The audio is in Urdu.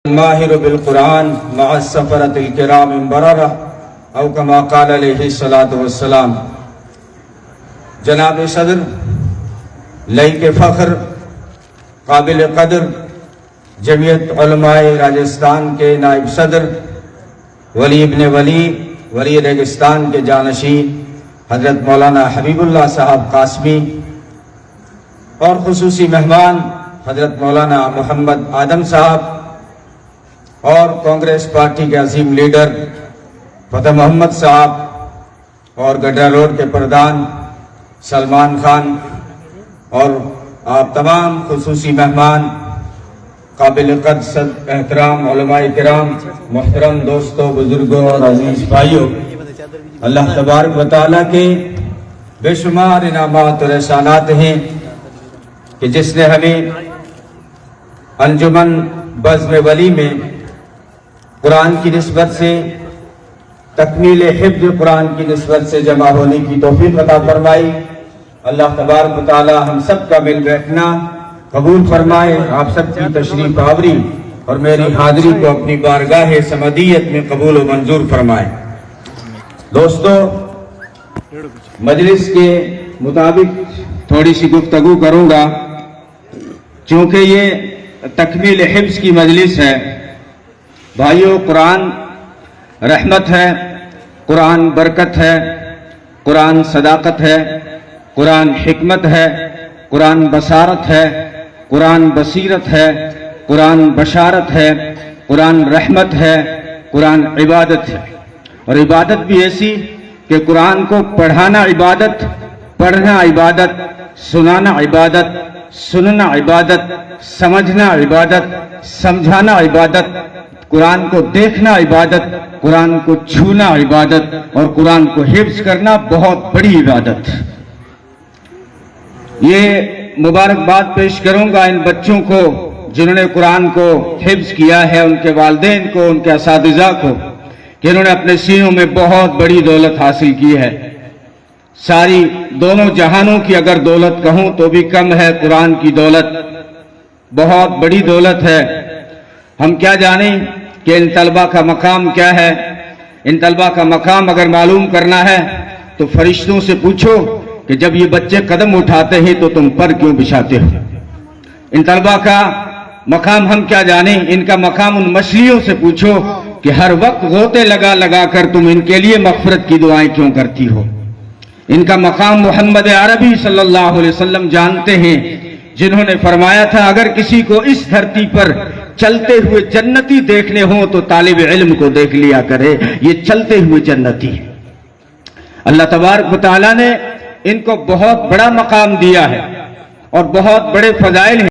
الماهر بالقرآن مع السفرة الكرام البررة او كما قال علیہ الصلاۃ والسلام۔ جناب صدر، لائق فخر، قابل قدر جمعیت علماء راجستھان کے نائب صدر ولی ابن ولی ریگستان کے جانشین حضرت مولانا حبیب اللہ صاحب قاسمی اور خصوصی مہمان حضرت مولانا محمد آدم صاحب اور کانگریس پارٹی کے عظیم لیڈر فتح محمد صاحب اور گڈھا روڈ کے پردھان سلمان خان اور آپ تمام خصوصی مہمان، قابل قدر احترام علماء کرام، محترم دوستوں، بزرگوں اور عزیز بھائیوں، اللہ تبارک و تعالیٰ کے بے شمار انعامات اور احسانات ہیں کہ جس نے ہمیں انجمن بزم ولی میں قرآن کی نسبت سے، تکمیل حفظ قرآن کی نسبت سے جمع ہونے کی توفیق عطا فرمائی۔ اللہ تبارک و تعالی ہم سب کا مل بیٹھنا قبول فرمائے، آپ سب کی تشریف آوری اور میری حاضری کو اپنی بارگاہ سمدیت میں قبول و منظور فرمائے۔ دوستو، مجلس کے مطابق تھوڑی سی گفتگو کروں گا، چونکہ یہ تکمیل حفظ کی مجلس ہے۔ بھائیو، قرآن رحمت ہے، قرآن برکت ہے، قرآن صداقت ہے، قرآن حکمت ہے، قرآن بصارت ہے، قرآن بصیرت ہے، قرآن بشارت ہے، قرآن رحمت ہے، قرآن عبادت ہے۔ اور عبادت بھی ایسی کہ قرآن کو پڑھانا عبادت، پڑھنا عبادت، سنانا عبادت، سننا عبادت، سمجھنا عبادت، سمجھانا عبادت، قرآن کو دیکھنا عبادت، قرآن کو چھونا عبادت اور قرآن کو حفظ کرنا بہت بڑی عبادت۔ یہ مبارکباد پیش کروں گا ان بچوں کو جنہوں نے قرآن کو حفظ کیا ہے، ان کے والدین کو، ان کے اساتذہ کو، کہ انہوں نے اپنے سینوں میں بہت بڑی دولت حاصل کی ہے۔ ساری دونوں جہانوں کی اگر دولت کہوں تو بھی کم ہے، قرآن کی دولت بہت بڑی دولت ہے۔ ہم کیا جانیں کہ ان طلبہ کا مقام کیا ہے۔ ان طلبہ کا مقام اگر معلوم کرنا ہے تو فرشتوں سے پوچھو کہ جب یہ بچے قدم اٹھاتے ہیں تو تم پر کیوں بچھاتے ہو۔ ان طلبہ کا مقام ہم کیا جانیں۔ ان کا مقام ان مچھلیوں سے پوچھو کہ ہر وقت غوطے لگا لگا کر تم ان کے لیے مغفرت کی دعائیں کیوں کرتی ہو۔ ان کا مقام محمد عربی صلی اللہ علیہ وسلم جانتے ہیں، جنہوں نے فرمایا تھا اگر کسی کو اس دھرتی پر چلتے ہوئے جنتی دیکھنے ہوں تو طالب علم کو دیکھ لیا کرے، یہ چلتے ہوئے جنتی ہے۔ اللہ تبارک و تعالیٰ نے ان کو بہت بڑا مقام دیا ہے اور بہت بڑے فضائل ہیں۔